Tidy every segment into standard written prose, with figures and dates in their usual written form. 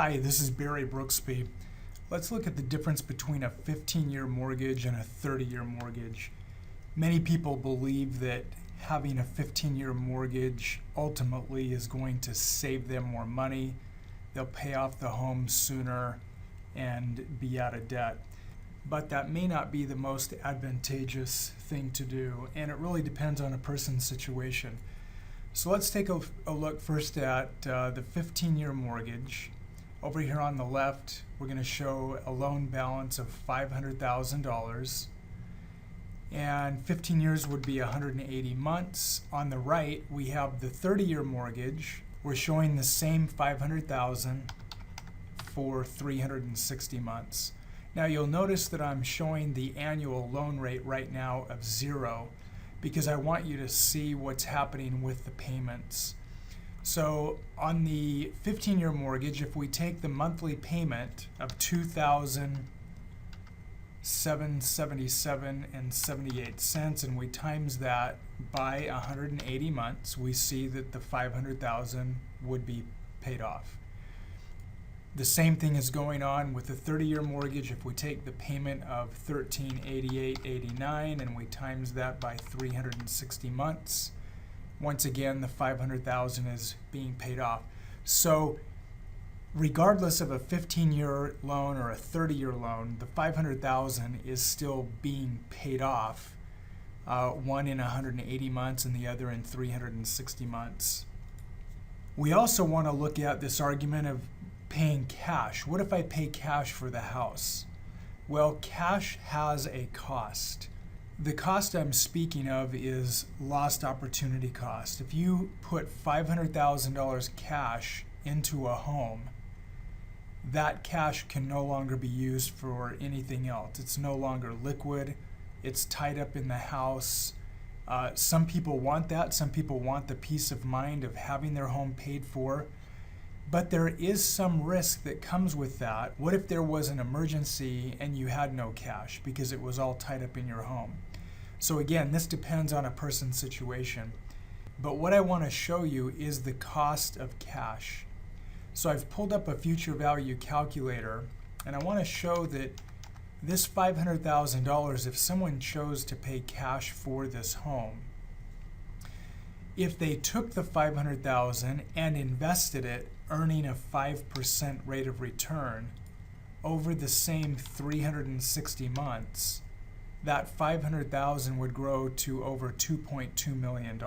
Hi, this is Barry Brooksby. Let's look at the difference between a 15-year mortgage and a 30-year mortgage. Many people believe that having a 15-year mortgage ultimately is going to save them more money. They'll pay off the home sooner and be out of debt. But that may not be the most advantageous thing to do, and it really depends on a person's situation. So let's take a look first at the 15-year mortgage. Over here on the left, we're going to show a loan balance of $500,000, and 15 years would be 180 months. On the right, we have the 30-year mortgage. We're showing the same $500,000 for 360 months. Now you'll notice that I'm showing the annual loan rate right now of 0 because I want you to see what's happening with the payments. So on the 15-year mortgage, if we take the monthly payment of $2,777.78 and we times that by 180 months, we see that the $500,000 would be paid off. The same thing is going on with the 30-year mortgage. If we take the payment of $1,388.89 and we times that by 360 months, once again, the $500,000 is being paid off. So regardless of a 15-year loan or a 30-year loan, the $500,000 is still being paid off, one in 180 months and the other in 360 months. We also want to look at this argument of paying cash. What if I pay cash for the house? Well, cash has a cost. The cost I'm speaking of is lost opportunity cost. If you put $500,000 cash into a home, that cash can no longer be used for anything else. It's no longer liquid. It's tied up in the house. Some people want that. Some people want the peace of mind of having their home paid for. But there is some risk that comes with that. What if there was an emergency and you had no cash because it was all tied up in your home? So again, this depends on a person's situation. But what I want to show you is the cost of cash. So I've pulled up a future value calculator, and I want to show that this $500,000, if someone chose to pay cash for this home, if they took the $500,000 and invested it, earning a 5% rate of return over the same 360 months, that $500,000 would grow to over $2.2 million.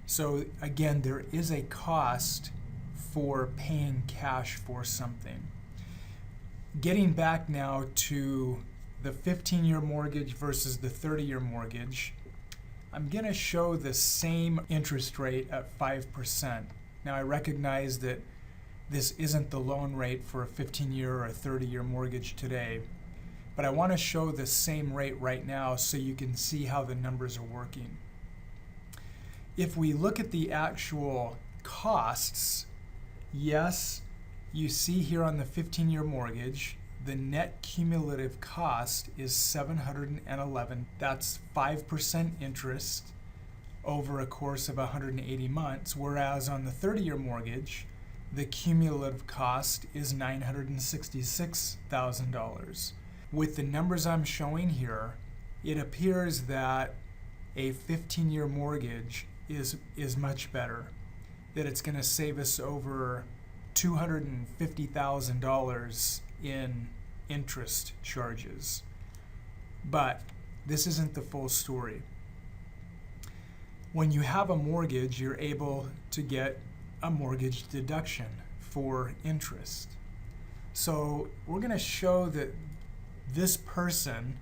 So again, there is a cost for paying cash for something. Getting back now to the 15-year mortgage versus the 30-year mortgage, I'm going to show the same interest rate at 5%. Now I recognize that this isn't the loan rate for a 15-year or a 30-year mortgage today, but I want to show the same rate right now so you can see how the numbers are working. If we look at the actual costs, yes, you see here on the 15-year mortgage, the net cumulative cost is $711. That's 5% interest over a course of 180 months, whereas on the 30-year mortgage, the cumulative cost is $966,000. With the numbers I'm showing here, it appears that a 15-year mortgage is much better, that it's going to save us over $250,000 in interest charges. But this isn't the full story. When you have a mortgage, you're able to get a mortgage deduction for interest. So we're going to show that this person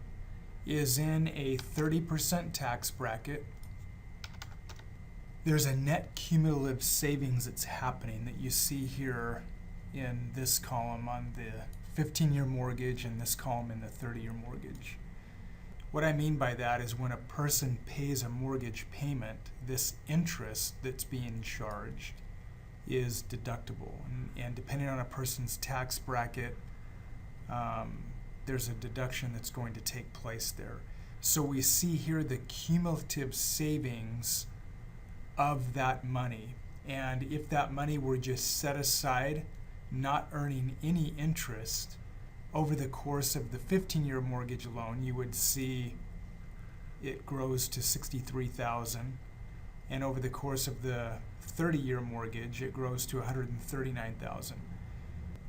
is in a 30% tax bracket. There's a net cumulative savings that's happening that you see here in this column on the 15-year mortgage and this column in the 30-year mortgage. What I mean by that is when a person pays a mortgage payment, this interest that's being charged is deductible. And depending on a person's tax bracket, there's a deduction that's going to take place there. So we see here the cumulative savings of that money. And if that money were just set aside not earning any interest, over the course of the 15-year mortgage loan, you would see it grows to $63,000, and over the course of the 30-year mortgage, it grows to $139,000.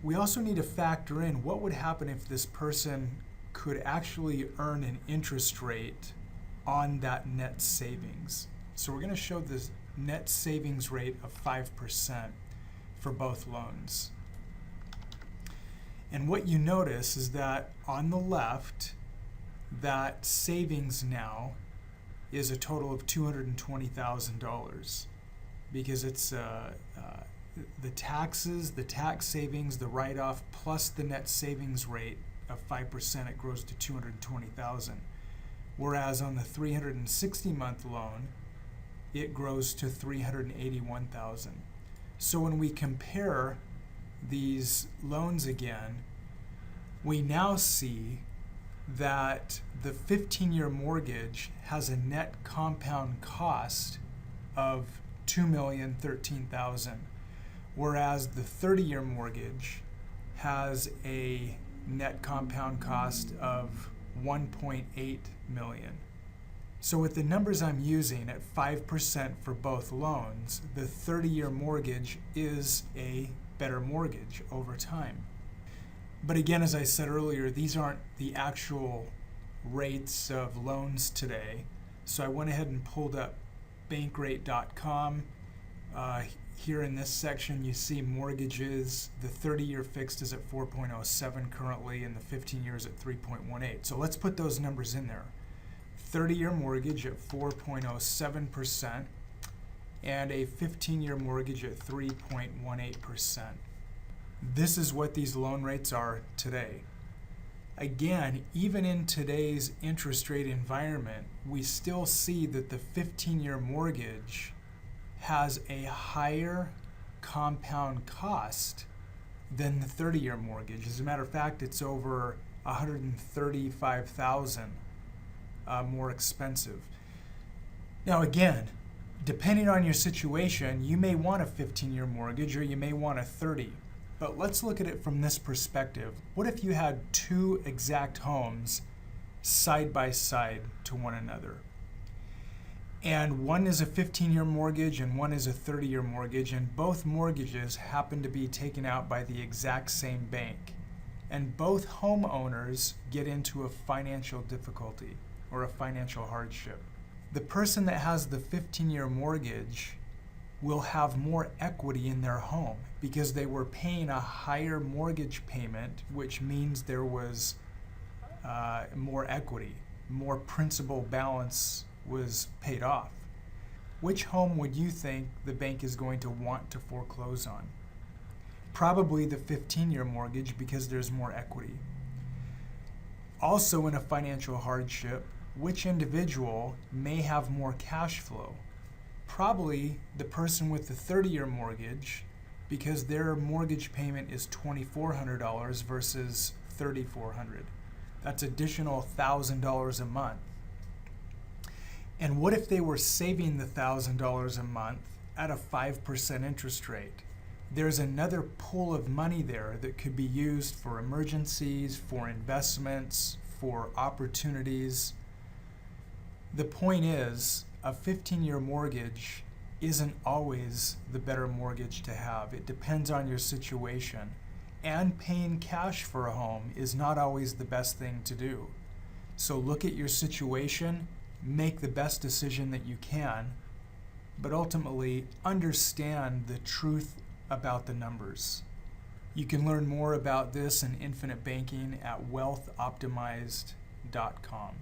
We also need to factor in what would happen if this person could actually earn an interest rate on that net savings. So we're going to show the net savings rate of 5% for both loans. And what you notice is that on the left, that savings now is a total of $220,000 because it's the taxes, the tax savings, the write-off, plus the net savings rate of 5%, it grows to $220,000. Whereas on the 360-month loan, it grows to $381,000. So when we compare these loans again, we now see that the 15-year mortgage has a net compound cost of $2,013,000, whereas the 30-year mortgage has a net compound cost of $1.8 million. So with the numbers I'm using at 5% for both loans, the 30-year mortgage is a better mortgage over time. But again, as I said earlier, these aren't the actual rates of loans today. So I went ahead and pulled up bankrate.com. Here in this section, you see mortgages. The 30-year fixed is at 4.07 currently, and the 15 years at 3.18. So let's put those numbers in there. 30-year mortgage at 4.07% and a 15-year mortgage at 3.18%. This is what these loan rates are today. Again, even in today's interest rate environment, we still see that the 15-year mortgage has a higher compound cost than the 30-year mortgage. As a matter of fact, it's over $135,000 more expensive. Now again, depending on your situation, you may want a 15-year mortgage or you may want a 30. But let's look at it from this perspective. What if you had two exact homes side by side to one another? And one is a 15-year mortgage and one is a 30-year mortgage, and both mortgages happen to be taken out by the exact same bank. And both homeowners get into a financial difficulty or a financial hardship. The person that has the 15-year mortgage will have more equity in their home because they were paying a higher mortgage payment, which means there was more equity, more principal balance was paid off. Which home would you think the bank is going to want to foreclose on? Probably the 15-year mortgage because there's more equity. Also in a financial hardship, which individual may have more cash flow? Probably the person with the 30-year mortgage because their mortgage payment is $2,400 versus $3,400. That's additional $1,000 a month. And what if they were saving the $1,000 a month at a 5% interest rate? There's another pool of money there that could be used for emergencies, for investments, for opportunities. The point is, a 15-year mortgage isn't always the better mortgage to have. It depends on your situation. And paying cash for a home is not always the best thing to do. So look at your situation, make the best decision that you can, but ultimately understand the truth about the numbers. You can learn more about this and infinite banking at wealthoptimized.com.